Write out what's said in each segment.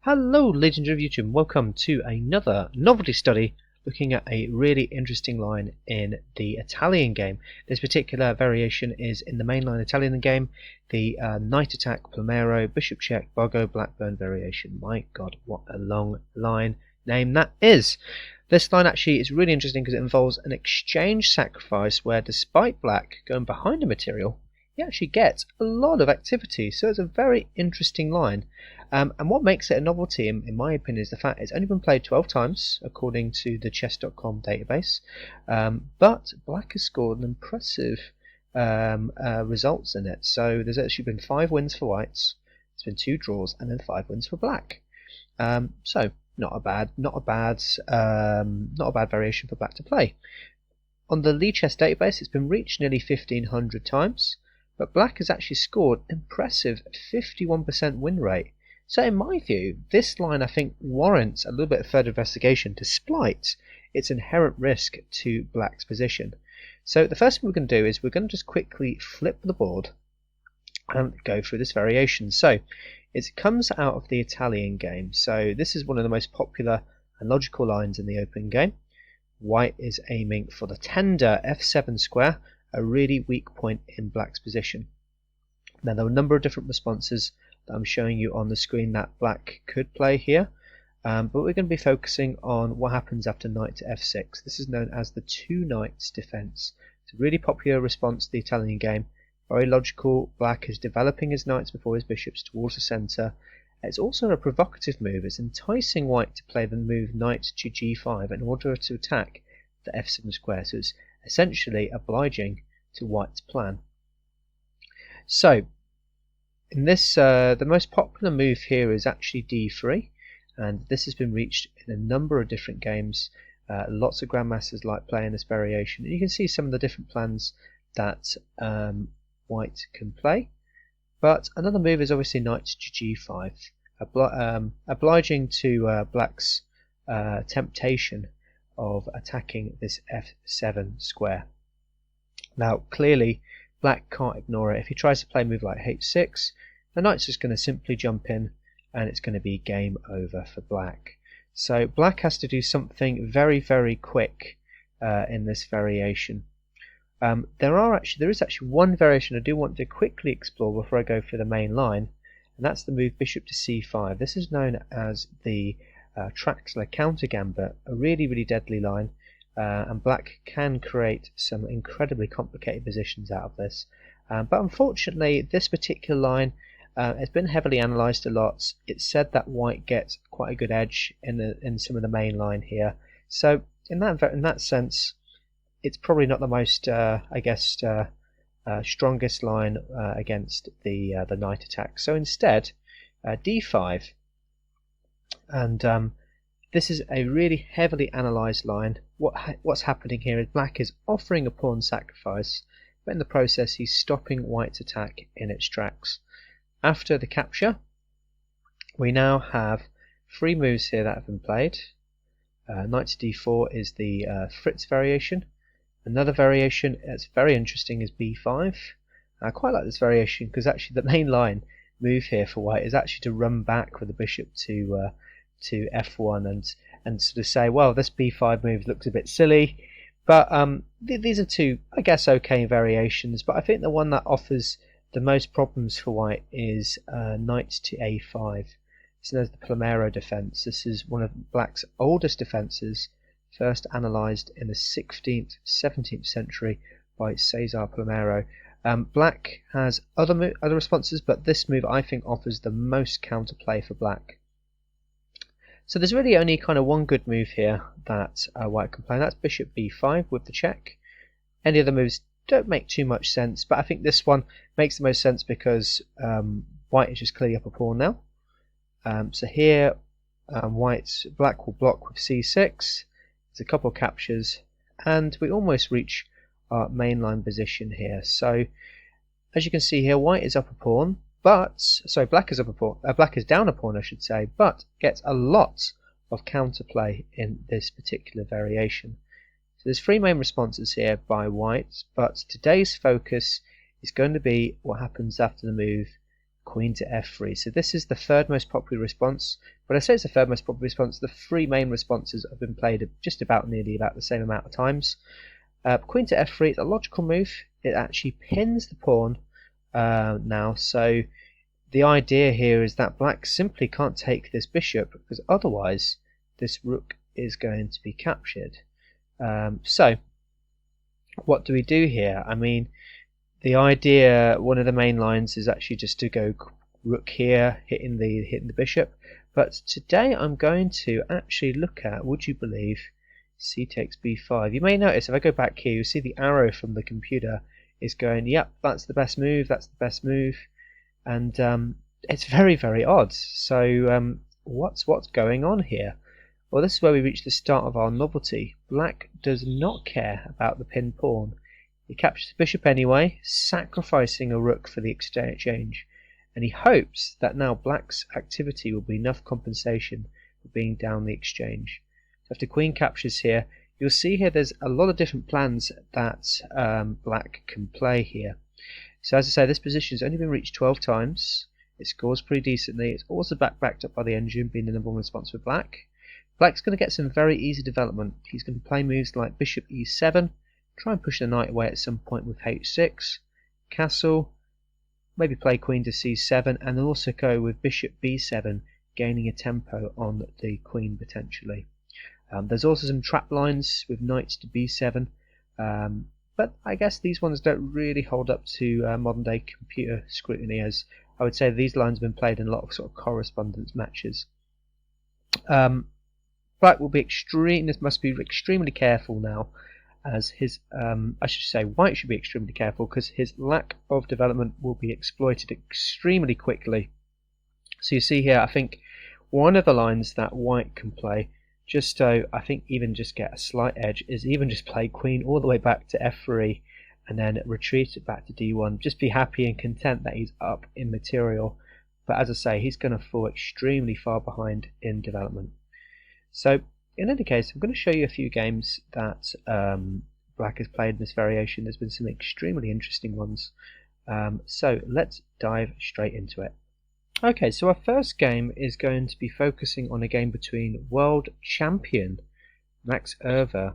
Hello legends of YouTube, welcome to another novelty study looking at a really interesting line in the Italian game. This particular variation is in the mainline Italian game, the Knight Attack, Plumero, Bishop Check, Boggo, Blackburn variation. My god, what a long line name that is! This line actually is really interesting because it involves an exchange sacrifice where despite black going behind a material, you actually get a lot of activity, so it's a very interesting line. And what makes it a novelty, in my opinion, is the fact it's only been played 12 times, according to the chess.com database, but black has scored an impressive results in it. So there's actually been 5 wins for whites, there's been 2 draws, and then 5 wins for black. So not a bad variation for black to play. On the Lee Chess database, it's been reached nearly 1,500 times. But black has actually scored an impressive 51% win rate. So in my view, this line I think warrants a little bit of further investigation despite its inherent risk to black's position. So the first thing we're going to do is we're going to just quickly flip the board and go through this variation. So it comes out of the Italian game. So this is one of the most popular and logical lines in the open game. White is aiming for the tender f7 square, a really weak point in black's position. Now there are a number of different responses that I'm showing you on the screen that black could play here, but we're going to be focusing on what happens after knight to f6. This is known as the two knights defense. It's a really popular response to the Italian game, very logical. Black is developing his knights before his bishops towards the center. It's also a provocative move. It's enticing white to play the move knight to g5 in order to attack the f7 square. So it's essentially obliging to white's plan. So in this, the most popular move here is actually d3, and this has been reached in a number of different games. Lots of grandmasters like playing this variation, and you can see some of the different plans that white can play. But another move is obviously knight to g5, obliging to black's temptation of attacking this f7 square. Now clearly black can't ignore it. If he tries to play a move like h6, the knight's just going to simply jump in and it's going to be game over for black. So black has to do something very, very quick in this variation. There is actually one variation I do want to quickly explore before I go for the main line, and that's the move bishop to c5. This is known as the Traxler counter gambit, a really, really deadly line, and black can create some incredibly complicated positions out of this. But unfortunately, this particular line has been heavily analysed a lot. It's said that white gets quite a good edge in some of the main line here. So in that sense, it's probably not the most, strongest line against the knight attack. So instead, d5, and this is a really heavily analysed line. What's happening here is black is offering a pawn sacrifice, but in the process he's stopping white's attack in its tracks. After the capture, we now have 3 moves here that have been played. Knight to d4 is the Fritz variation. Another variation that's very interesting is b5. I quite like this variation because actually the main line move here for white is actually to run back with the bishop to f1 and sort of say, well, this b5 move looks a bit silly, but these are 2, I guess, okay variations. But I think the one that offers the most problems for white is knight to a5. So there's the Plumero defense. This is one of black's oldest defenses, first analysed in the 16th, 17th century by Cesar Plumero. Black has other responses, but this move I think offers the most counterplay for black. So there's really only kind of one good move here that white can play, and that's bishop b5 with the check. Any other moves don't make too much sense, but I think this one makes the most sense because white is just clearly up a pawn now. So here black will block with c6. There's a couple of captures, and we almost reach our mainline position here. So as you can see here, white is up a pawn, black is up a pawn. Black is down a pawn, I should say, but gets a lot of counterplay in this particular variation. So there's 3 main responses here by white, but today's focus is going to be what happens after the move queen to f3. So this is the third most popular response. But I say it's the third most popular response. The three main responses have been played just about nearly about the same amount of times. Queen to f3 is a logical move. It actually pins the pawn now. So the idea here is that black simply can't take this bishop, because otherwise this rook is going to be captured. So what do we do here? I mean, the idea, one of the main lines is actually just to go rook here, hitting the bishop. But today I'm going to actually look at, would you believe, c takes b5. You may notice if I go back here, you'll see the arrow from the computer is going, yep, that's the best move, that's the best move. And it's very, very odd. So what's going on here? Well, this is where we reach the start of our novelty. Black does not care about the pinned pawn. He captures the bishop anyway, sacrificing a rook for the exchange, and he hopes that now black's activity will be enough compensation for being down the exchange. So after queen captures here, you'll see here there's a lot of different plans that black can play here. So as I say, this position has only been reached 12 times. It scores pretty decently. It's also backed up by the engine being the number one response for black. Black's going to get some very easy development. He's going to play moves like bishop e7, try and push the knight away at some point with h6, castle, maybe play queen to c7, and then also go with bishop b7, gaining a tempo on the queen potentially. There's also some trap lines with knight to b7, but I guess these ones don't really hold up to modern day computer scrutiny, as I would say these lines have been played in a lot of sort of correspondence matches. Black will be must be extremely careful now, as his, I should say white should be extremely careful, because his lack of development will be exploited extremely quickly. So you see here, I think one of the lines that white can play, just so I think even just get a slight edge, is even just play queen all the way back to f3 and then retreat it back to d1. Just be happy and content that he's up in material. But as I say, he's going to fall extremely far behind in development. So in any case, I'm going to show you a few games that black has played in this variation. There's been some extremely interesting ones. So let's dive straight into it. Okay, so our first game is going to be focusing on a game between world champion Max Erver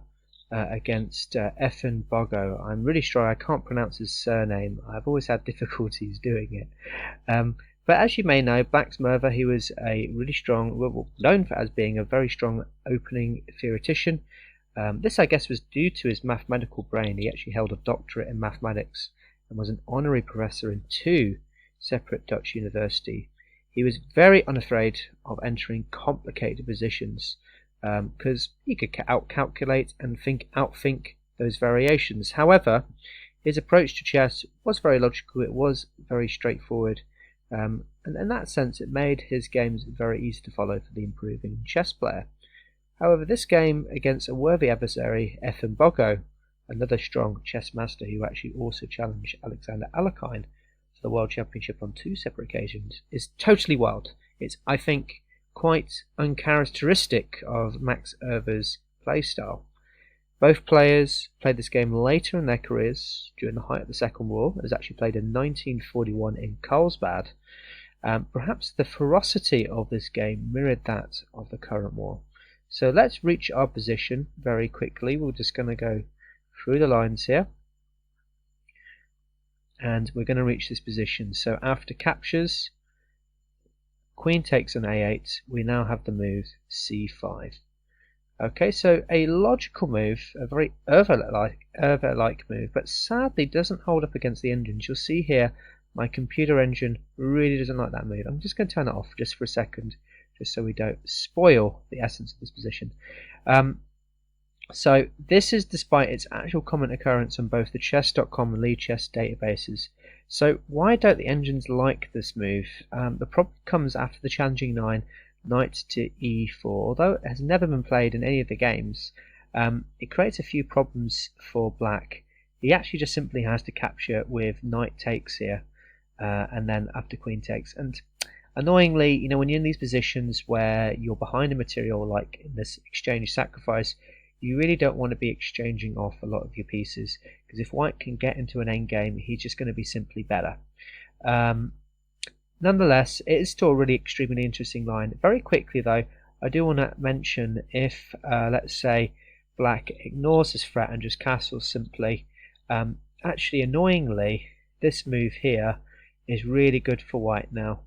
against Ethan Bogo. I'm really sorry, I can't pronounce his surname. I've always had difficulties doing it. But as you may know, Max Erver, he was a really strong, well, known for as being a very strong opening theoretician. This, I guess, was due to his mathematical brain. He actually held a doctorate in mathematics and was an honorary professor in 2 separate Dutch universities. He was very unafraid of entering complicated positions because he could outcalculate and outthink those variations. However, his approach to chess was very logical. It was very straightforward, and in that sense, it made his games very easy to follow for the improving chess player. However, this game against a worthy adversary, Ethan Bogo, another strong chess master who actually also challenged Alexander Alekhine for the World Championship on 2 separate occasions, is totally wild. It's, I think, quite uncharacteristic of Max Erver's playstyle. Both players played this game later in their careers, during the height of the Second War. It was actually played in 1941 in Carlsbad. Perhaps the ferocity of this game mirrored that of the current war. So let's reach our position very quickly. We're just going to go through the lines here, and we're going to reach this position. So after captures, queen takes on a8, we now have the move c5. Okay, so a logical move, a very Erver-like move, but sadly doesn't hold up against the engines. You'll see here my computer engine really doesn't like that move. I'm just going to turn it off just for a second, just so we don't spoil the essence of this position. So this is despite its actual common occurrence on both the chess.com and Lead Chess databases. So why don't the engines like this move? The problem comes after the challenging 9, knight to e4. Although it has never been played in any of the games, it creates a few problems for black. He actually just simply has to capture with knight takes here, and then after queen takes. And annoyingly, you know, when you're in these positions where you're behind a material, like in this exchange sacrifice, you really don't want to be exchanging off a lot of your pieces, because if white can get into an endgame, he's just going to be simply better. Nonetheless, it is still a really extremely interesting line. Very quickly though, I do want to mention if, let's say, black ignores this threat and just castles simply, actually annoyingly, this move here is really good for white now.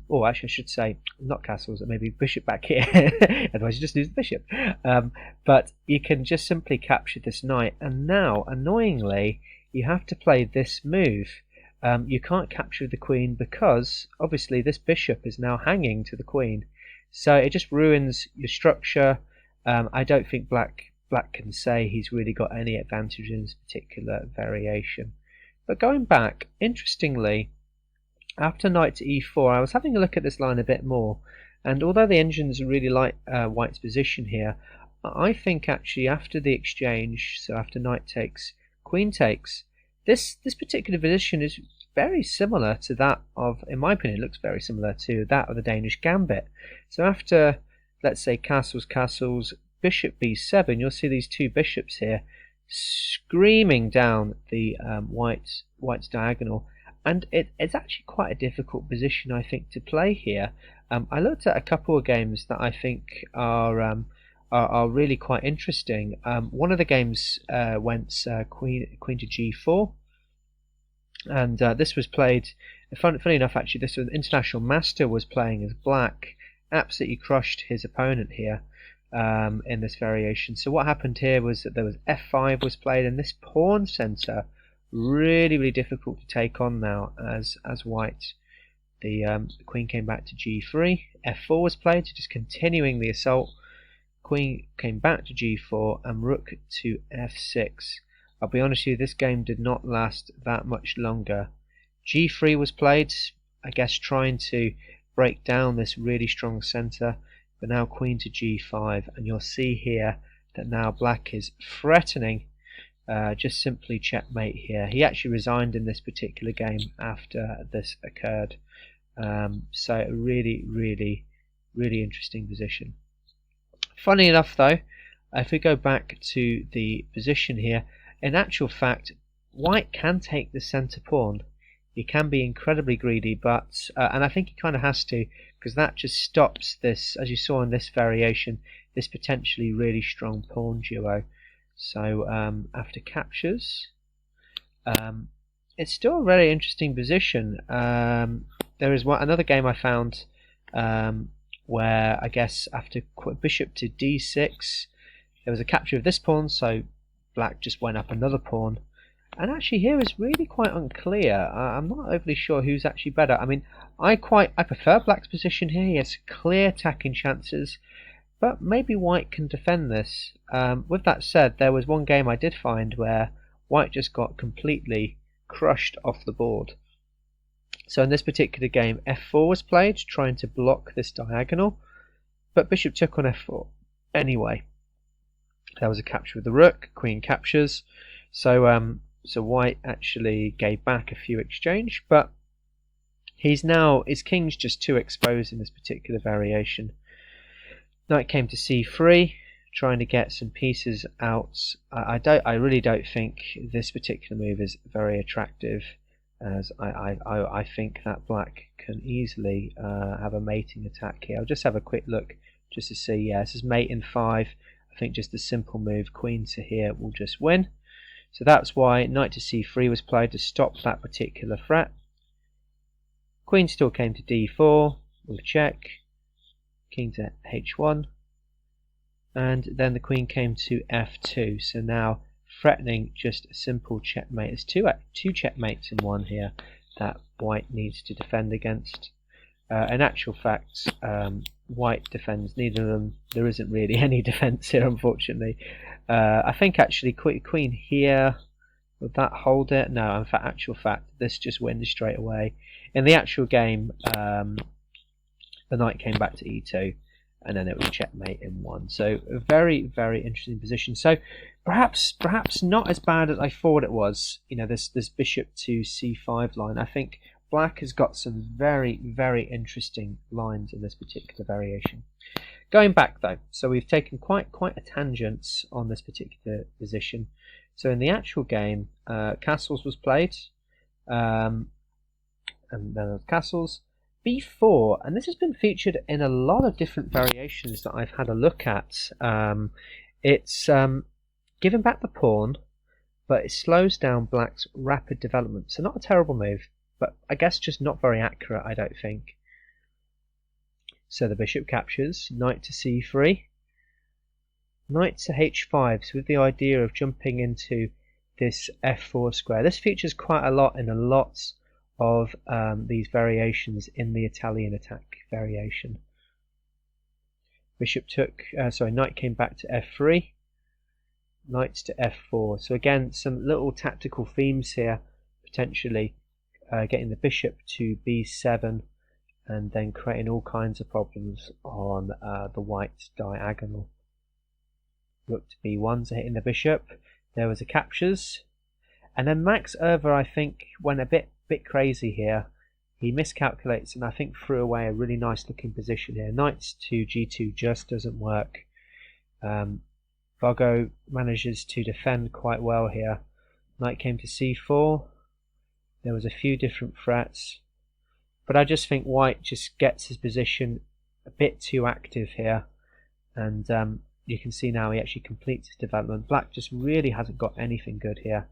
Or actually I should say, not castles, maybe bishop back here, otherwise you just lose the bishop. But you can just simply capture this knight, and now, annoyingly, you have to play this move. You can't capture the queen because obviously this bishop is now hanging to the queen, so it just ruins your structure. I don't think black can say he's really got any advantage in this particular variation. But going back, interestingly, after knight to e4, I was having a look at this line a bit more, and although the engines really like white's position here, I think actually after the exchange, so after knight takes, queen takes, this particular position is very similar to that of, in my opinion, it looks very similar to that of the Danish Gambit. So after, let's say, castles, bishop b7, you'll see these two bishops here screaming down the white's diagonal, and it's actually quite a difficult position, I think, to play here. I looked at a couple of games that I think are really quite interesting. One of the games went queen to g4, and this was played. Funny enough, actually, this was International Master was playing as black, absolutely crushed his opponent here in this variation. So what happened here was that there was f5 was played, and this pawn center really difficult to take on now as white. The queen came back to g3, f4 was played, just continuing the assault. Queen came back to g4 and rook to f6. I'll be honest with you, this game did not last that much longer. g3 was played, I guess trying to break down this really strong center, but now queen to g5, and you'll see here that now black is threatening just simply checkmate here. He actually resigned in this particular game after this occurred. So a really interesting position. Funny enough though, if we go back to the position here, in actual fact white can take the center pawn. He can be incredibly greedy, but and I think he kind of has to, because that just stops this, as you saw in this variation, this potentially really strong pawn duo. So after captures, it's still a very interesting position. There is another game I found where I guess after bishop to d6, there was a capture of this pawn, so black just went up another pawn. And actually here is really quite unclear. I'm not overly sure who's actually better. I mean, I prefer black's position here. He has clear attacking chances, but maybe white can defend this. With that said, there was one game I did find where white just got completely crushed off the board. So in this particular game, f4 was played, trying to block this diagonal, but bishop took on f4 anyway. There was a capture with the rook, queen captures. So white actually gave back a few exchange, but his king's just too exposed in this particular variation. Knight came to c3, trying to get some pieces out. I really don't think this particular move is very attractive, as I think that black can easily have a mating attack here. I'll just have a quick look just to see. Yeah, this is mate in 5. I think just a simple move, queen to here, will just win. So that's why knight to c3 was played to stop that particular threat. Queen still came to d4, we'll check. King to h1, and then the queen came to f2. So now threatening just a simple checkmate. There's two checkmates in one here that white needs to defend against. In actual fact, white defends neither of them. There isn't really any defense here, unfortunately. I think actually queen here, would that hold it? No, in fact, actual fact, this just wins straight away. In the actual game, the knight came back to e2, and then it was checkmate in 1. So a very interesting position. So perhaps not as bad as I thought it was. You know, this bishop to c5 line. I think black has got some very interesting lines in this particular variation. Going back though, so we've taken quite a tangent on this particular position. So in the actual game, castles was played. and then there's castles. B4, and this has been featured in a lot of different variations that I've had a look at. It's giving back the pawn, but it slows down black's rapid development. So not a terrible move, but I guess just not very accurate, I don't think. So the bishop captures, knight to c3, knight to h5, so with the idea of jumping into this f4 square. This features quite a lot in a lot of these variations in the Italian attack variation. Bishop took, knight came back to f3, knight to f4. So again, some little tactical themes here, potentially getting the bishop to b7 and then creating all kinds of problems on the white diagonal. Rook to b1, so hitting the bishop. There was a captures, and then Max Erver, I think, went a bit crazy here. He miscalculates and I think threw away a really nice looking position here. Knight to g2 just doesn't work. Bogo manages to defend quite well here. Knight came to c4. There was a few different threats, but I just think white just gets his position a bit too active here, and you can see now he actually completes his development. Black just really hasn't got anything good here.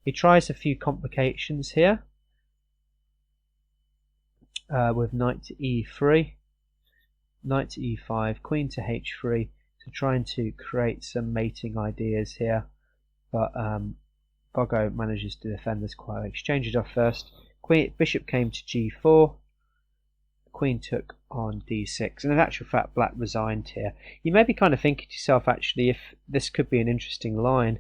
He tries a few complications here with knight to e3, knight to e5, queen to h3, so trying to create some mating ideas here, but Bogo manages to defend this quite well. Exchanges off first. Bishop came to g4, queen took on d6, and in actual fact black resigned here. You may be kind of thinking to yourself, actually, if this could be an interesting line,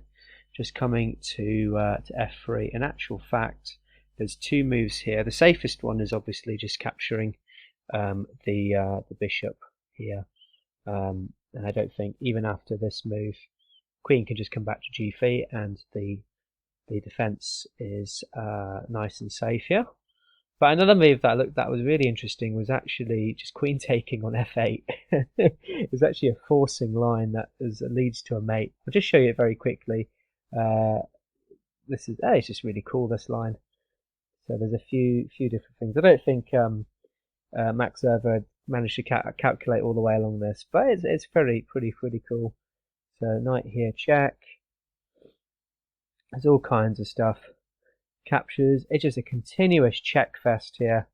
just coming to f3. In actual fact, there's two moves here. The safest one is obviously just capturing the bishop here, and I don't think even after this move, queen can just come back to g3, and the defense is nice and safe here. But another move that I looked at was really interesting was actually just queen taking on f8. It's actually a forcing line that leads to a mate. I'll just show you it very quickly. It's just really cool, this line. So there's a few different things. I don't think Max Erver managed to calculate all the way along this, but it's pretty cool. So knight here, check. There's all kinds of stuff. Captures. It's just a continuous check fest here,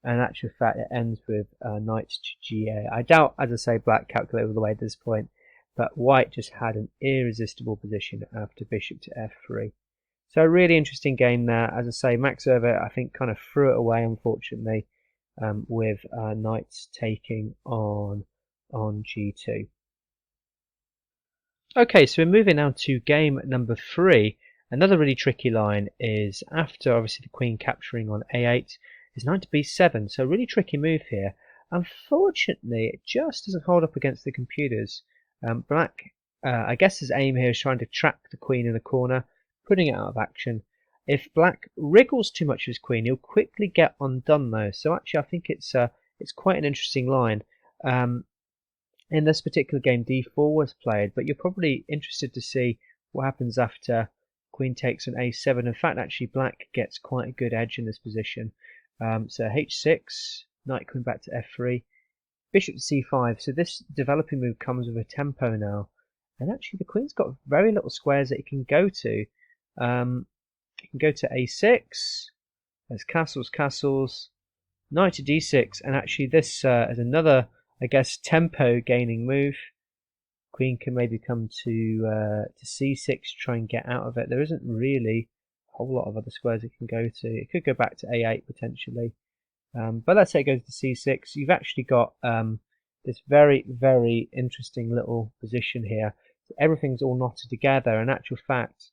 and in actual fact it ends with knight to g8. I doubt, as I say, black calculated all the way to this point, but white just had an irresistible position after bishop to f3. So a really interesting game there. As I say, Max Erver, I think, kind of threw it away, unfortunately, with knights taking on g2. Okay, so we're moving now to game number 3. Another really tricky line is after, obviously, the queen capturing on a8, is knight to b7. So a really tricky move here. Unfortunately, it just doesn't hold up against the computers. Black, I guess his aim here is trying to trap the queen in the corner, putting it out of action. If black wriggles too much of his queen, he'll quickly get undone though. So actually, I think it's quite an interesting line. In this particular game, d4 was played, but you're probably interested to see what happens after queen takes on a7. In fact, actually, black gets quite a good edge in this position. So h6, knight coming back to f3, bishop to c5. So this developing move comes with a tempo now, and actually the queen's got very little squares that it can go to. It can go to a6. There's castles, knight to d6, and actually this is another, I guess, tempo gaining move. Queen can maybe come to c6, try and get out of it. There isn't really a whole lot of other squares it can go to. It could go back to a8 potentially, but let's say it goes to c6. You've actually got this very interesting little position here. So everything's all knotted together. In actual fact,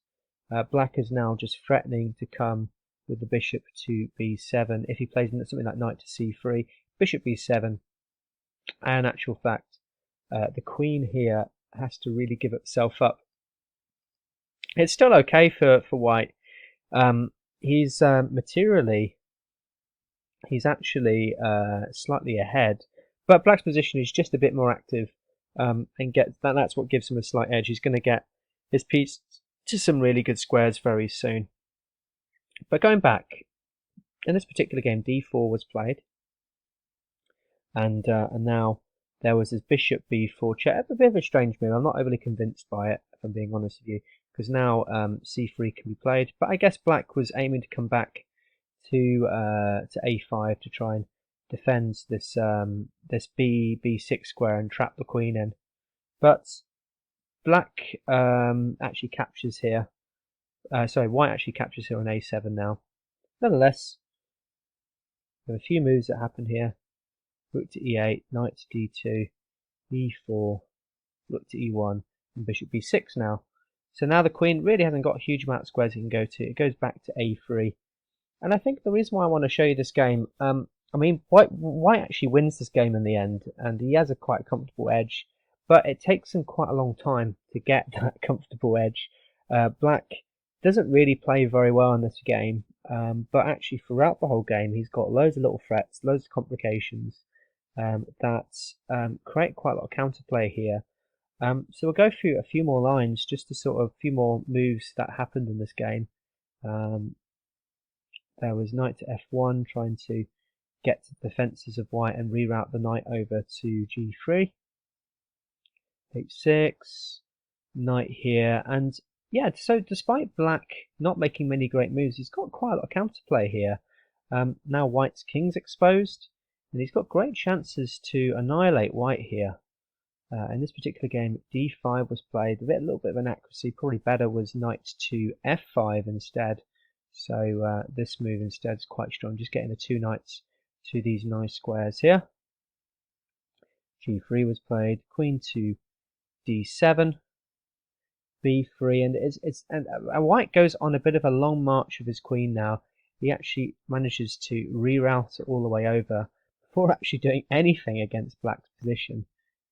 black is now just threatening to come with the bishop to b7. If he plays something like knight to c3, bishop b7, and in actual fact, the queen here has to really give itself up. It's still okay for white. He's materially, he's actually slightly ahead, but black's position is just a bit more active, and that's what gives him a slight edge. He's going to get his piece to some really good squares very soon. But going back, In this particular game, d4 was played, and now there was this bishop b4 check. A bit of a strange move. I'm not overly convinced by it, if I'm being honest with you, because now c3 can be played. But I guess black was aiming to come back to a5 to try and defend this this b6 square and trap the queen in. But black actually captures here. Sorry, white actually captures here on a7 now. Nonetheless, there are a few moves that happen here. Rook to e8, knight to d2, e4, rook to e1, and bishop b6 now. So now the queen really hasn't got a huge amount of squares it can go to. It goes back to a3. And I think the reason why I want to show you this game, I mean, white actually wins this game in the end, and he has a quite comfortable edge, but it takes him quite a long time to get that comfortable edge. Black doesn't really play very well in this game, but actually throughout the whole game he's got loads of little threats, loads of complications that create quite a lot of counterplay here. So we'll go through a few more lines, just to sort of a few more moves that happened in this game. There was knight to f1, trying to get to the defences of white and reroute the knight over to g3. h6, knight here, and yeah, so despite black not making many great moves, he's got quite a lot of counterplay here. Now white's king's exposed, and he's got great chances to annihilate white here. In this particular game, d5 was played, a little bit of inaccuracy. Probably better was knight to f5 instead. So this move instead is quite strong, just getting the two knights to these nice squares here. g3 was played, queen to d7, b3, and white goes on a bit of a long march with his queen now. He actually manages to reroute it all the way over before actually doing anything against black's position,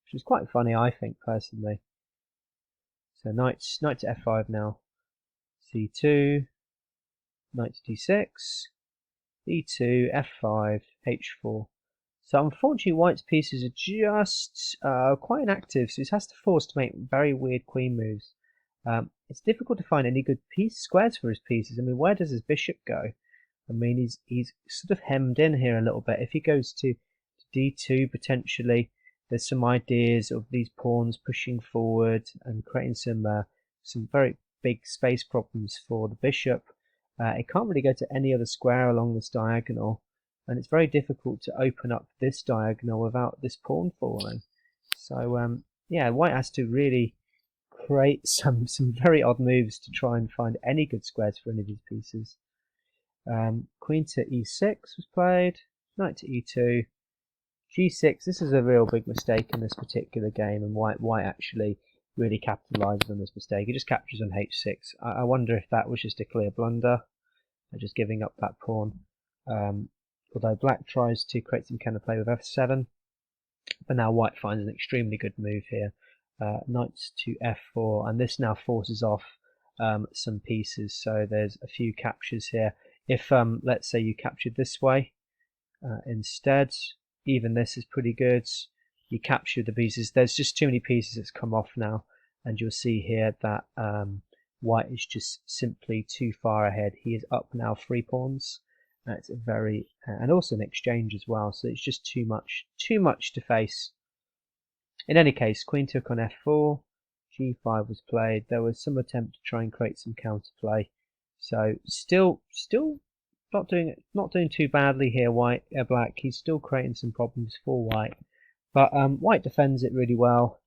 which is quite funny, I think, personally. So knight to f5 now, c2, knight to d6, e2, f5, h4. So unfortunately white's pieces are just quite inactive, so he has to force to make very weird queen moves. It's difficult to find any good squares for his pieces. I mean, where does his bishop go? I mean, he's sort of hemmed in here a little bit. If he goes to d2 potentially, there's some ideas of these pawns pushing forward and creating some very big space problems for the bishop. It can't really go to any other square along this diagonal, and it's very difficult to open up this diagonal without this pawn falling. So yeah, white has to really create some very odd moves to try and find any good squares for any of these pieces. Queen to e6 was played, knight to e2, g6. This is a real big mistake in this particular game, and white actually really capitalizes on this mistake. He just captures on h6. I wonder if that was just a clear blunder, just giving up that pawn. Although black tries to create some counterplay with f7, but now white finds an extremely good move here. Knights to f4, and this now forces off some pieces, so there's a few captures here. If let's say you captured this way instead, even this is pretty good. You capture the pieces. There's just too many pieces that's come off now, and you'll see here that white is just simply too far ahead. He is up now 3 pawns. It's a very and also an exchange as well, so it's just too much to face. In any case, queen took on f4, g5 was played. There was some attempt to try and create some counterplay. So still not doing too badly here. Black. He's still creating some problems for white, but white defends it really well.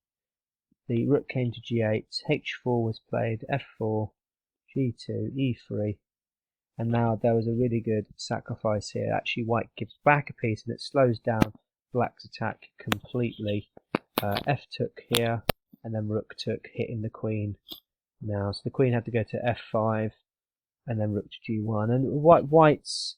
The rook came to g8, h4 was played, f4, g2, e3, and now there was a really good sacrifice here. Actually, white gives back a piece and it slows down black's attack completely. F took here, and then rook took, hitting the queen now. So the queen had to go to f5, and then rook to g1. And white's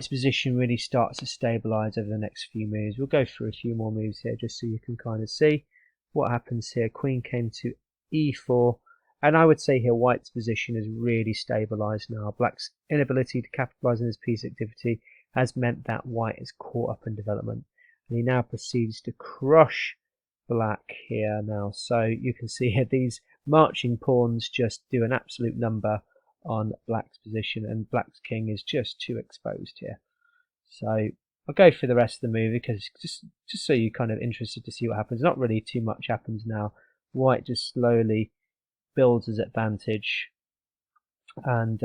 position really starts to stabilize over the next few moves. We'll go through a few more moves here just so you can kind of see what happens here. Queen came to e4, and I would say here white's position is really stabilized now. Black's inability to capitalize on his piece activity has meant that white is caught up in development, and he now proceeds to crush black here now. So you can see here these marching pawns just do an absolute number on black's position, and black's king is just too exposed here. So I'll go through the rest of the movie because just so you're kind of interested to see what happens. Not really too much happens now. White just slowly builds his advantage, and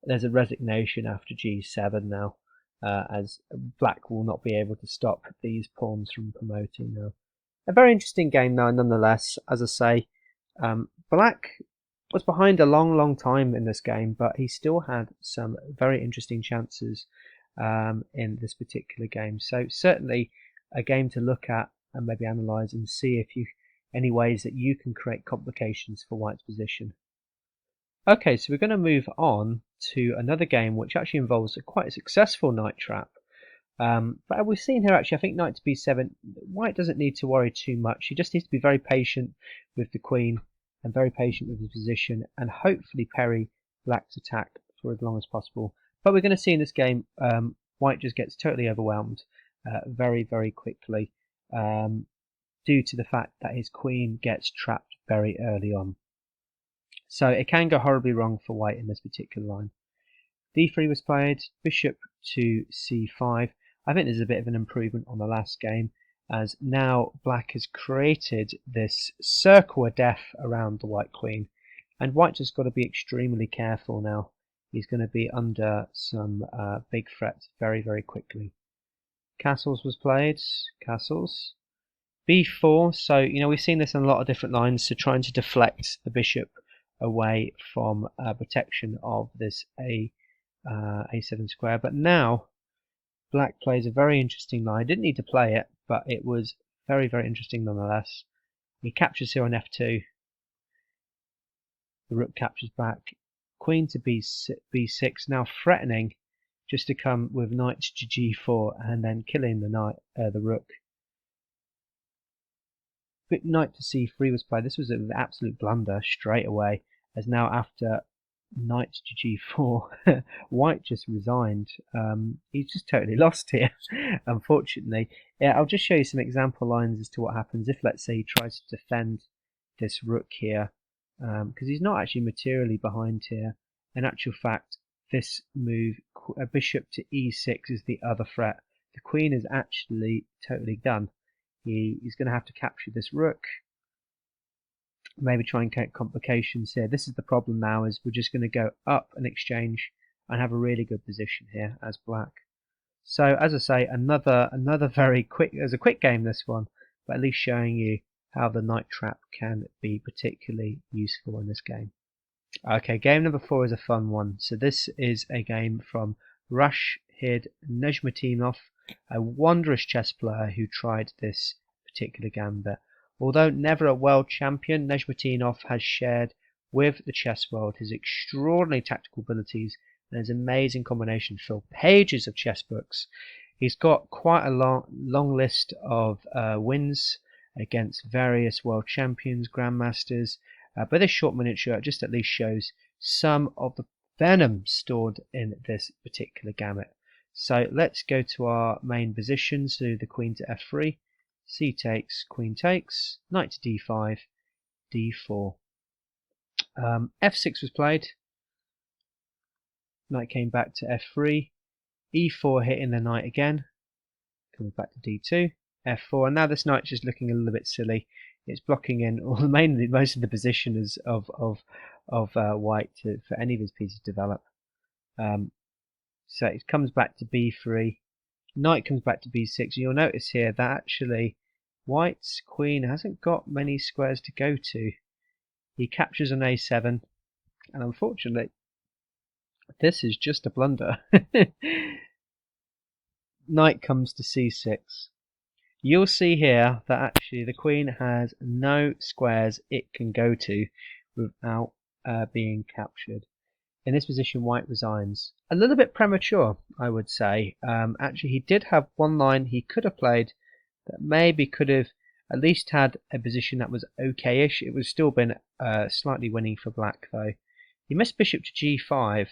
there's a resignation after g7 now, as black will not be able to stop these pawns from promoting now. A very interesting game though, nonetheless. As I say, black was behind a long time in this game, but he still had some very interesting chances in this particular game. So certainly a game to look at and maybe analyse and see if you any ways that you can create complications for white's position. Okay, so we're going to move on to another game which actually involves quite a successful knight trap. But we've seen here actually, I think knight to b7, white doesn't need to worry too much. He just needs to be very patient with the queen and very patient with his position and hopefully parry black's attack for as long as possible. But we're going to see in this game, white just gets totally overwhelmed very quickly due to the fact that his queen gets trapped very early on. So it can go horribly wrong for white in this particular line. d3 was played, bishop to c5. I think there's a bit of an improvement on the last game, as now black has created this circle of death around the white queen, and white just got to be extremely careful now. He's going to be under some big threats very quickly. Castles was played, castles. b4, so we've seen this on a lot of different lines, so trying to deflect the bishop away from protection of this a7 square. But now black plays a very interesting line. Didn't need to play it, but it was very interesting nonetheless. He captures here on f2. The rook captures back. Queen to b6, now threatening just to come with knight to g4 and then killing the rook. But knight to c3 was played. This was an absolute blunder straight away, as now after knight to g4 white just resigned. He's just totally lost here unfortunately. I'll just show you some example lines as to what happens if, let's say, he tries to defend this rook here, because he's not actually materially behind here. In actual fact, this move, bishop to e6, is the other threat. The queen is actually totally done. He's going to have to capture this rook, maybe try and get complications here. This is the problem now, is we're just going to go up and exchange and have a really good position here as black. So as I say, another very quick, it was a quick game this one, but at least showing you how the knight trap can be particularly useful in this game. Okay, game number 4 is a fun one. So this is a game from Rashid Nejmatinov, a wondrous chess player who tried this particular gambit. Although never a world champion, Nejmatinov has shared with the chess world his extraordinary tactical abilities and his amazing combination fill pages of chess books. He's got quite a long list of wins against various world champions, grandmasters, but this short miniature just at least shows some of the venom stored in this particular gambit. So let's go to our main position. So the queen to f3, c takes, queen takes, knight to d5, d4. f6 was played, knight came back to f3, e4 hitting the knight again, coming back to d2, f4, and now this knight's just looking a little bit silly. It's blocking in most of the positions of white for any of his pieces to develop. So it comes back to b3, knight comes back to b6. You'll notice here that actually white's queen hasn't got many squares to go to. He captures on a7, and unfortunately this is just a blunder. Knight comes to c6. You'll see here that actually the queen has no squares it can go to without being captured. In this position, white resigns. A little bit premature, I would say. Actually, he did have one line he could have played that maybe could have at least had a position that was okay-ish. It would still been slightly winning for black, though. He missed bishop to g5,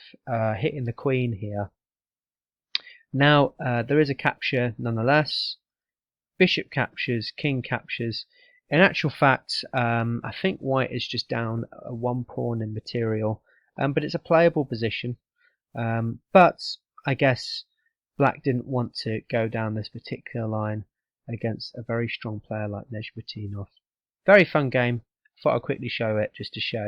hitting the queen here. Now, there is a capture nonetheless. Bishop captures, king captures. In actual fact, I think white is just down one pawn in material, but it's a playable position. But I guess black didn't want to go down this particular line against a very strong player like Nezhmatinov. Very fun game. Thought I'd quickly show it just to show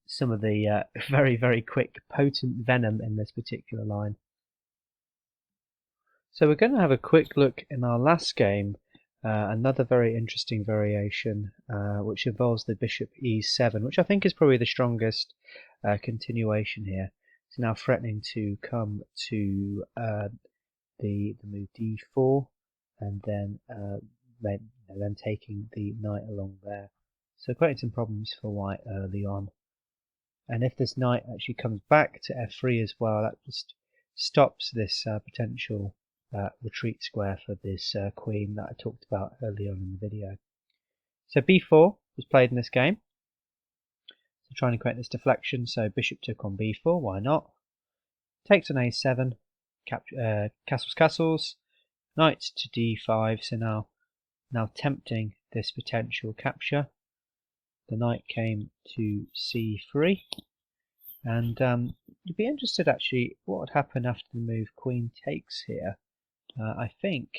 some of the very quick potent venom in this particular line. So we're going to have a quick look in our last game, another very interesting variation which involves the bishop e7, which I think is probably the strongest continuation here. It's now threatening to come to the move d4 and then taking the knight along there. So creating some problems for white early on. And if this knight actually comes back to f3 as well, that just stops this potential retreat square for this queen that I talked about earlier on in the video. So b4 was played in this game. So trying to create this deflection, so bishop took on b4, why not? Takes on a7, castles, knight to d5, so now tempting this potential capture. The knight came to c3, and you'd be interested actually what would happen after the move queen takes here. I think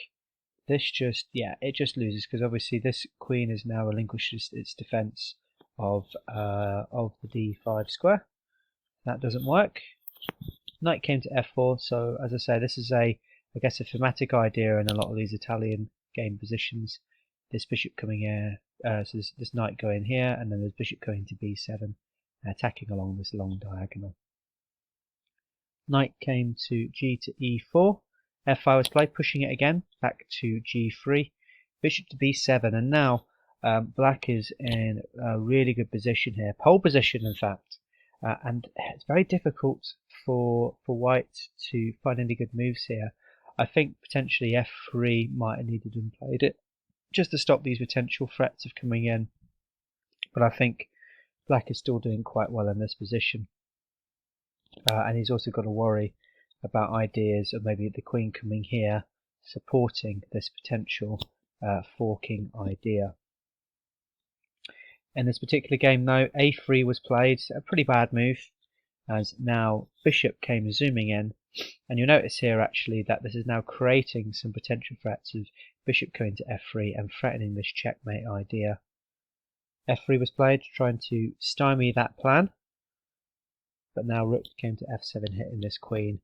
this it just loses, because obviously this queen has now relinquished its defense of the d5 square. That doesn't work. Knight came to f4, so as I say, this is I guess a thematic idea in a lot of these Italian game positions. This bishop coming here, so this knight going here, and then there's bishop going to b7, attacking along this long diagonal. Knight came to g to e4, f5 was played, pushing it again back to g3, bishop to b7, and now black is in a really good position here, pole position in fact, and it's very difficult for white to find any good moves here. I think potentially f3 might have needed and played it just to stop these potential threats of coming in, but I think black is still doing quite well in this position, and he's also got to worry about ideas of maybe the queen coming here supporting this potential forking idea. In this particular game though, a3 was played, a pretty bad move, as now bishop came zooming in, and you'll notice here actually that this is now creating some potential threats of bishop going to f3 and threatening this checkmate idea. f3 was played, trying to stymie that plan, but now rook came to f7, hitting this queen,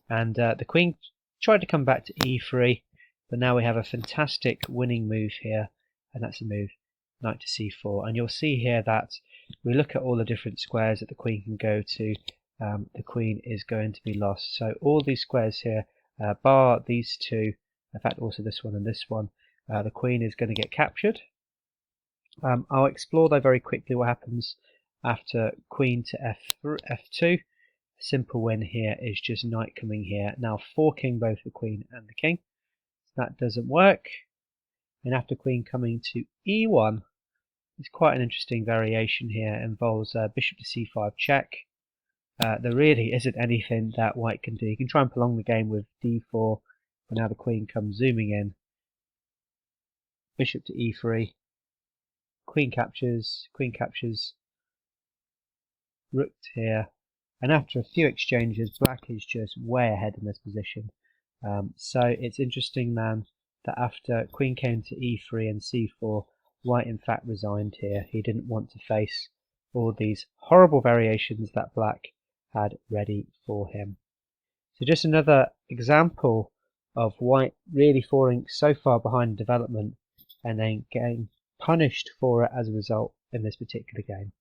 and the queen tried to come back to e3, but now we have a fantastic winning move here, and that's a move knight to c4, and you'll see here that we look at all the different squares that the queen can go to, the queen is going to be lost. So all these squares here, bar these two, in fact also this one and this one, the queen is going to get captured. I'll explore though very quickly what happens after queen to f2. A simple win here is just knight coming here, now forking both the queen and the king. That doesn't work, and after queen coming to e1, it's quite an interesting variation here. It involves bishop to c5 check. There really isn't anything that white can do. You can try and prolong the game with d4, but now the queen comes zooming in. Bishop to e3, queen captures, rook here, and after a few exchanges, black is just way ahead in this position. So it's interesting then that after queen came to e3 and c4, white in fact resigned here. He didn't want to face all these horrible variations that black had ready for him. So just another example of white really falling so far behind in development and then getting punished for it as a result in this particular game.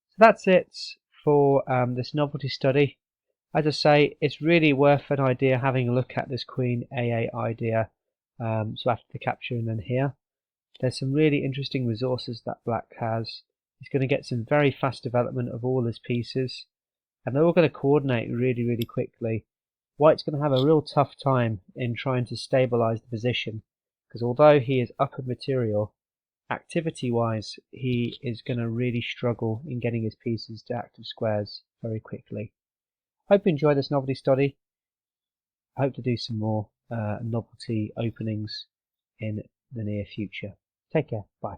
So that's it for this novelty study. As I say, it's really worth an idea having a look at this queen a8 idea. So after the capture and then here, there's some really interesting resources that black has. He's going to get some very fast development of all his pieces, and they're all going to coordinate really quickly. White's going to have a real tough time in trying to stabilize the position, because although he is up in material, activity wise he is going to really struggle in getting his pieces to active squares very quickly. Hope you enjoyed this novelty study. I hope to do some more novelty openings in the near future. Take care. Bye.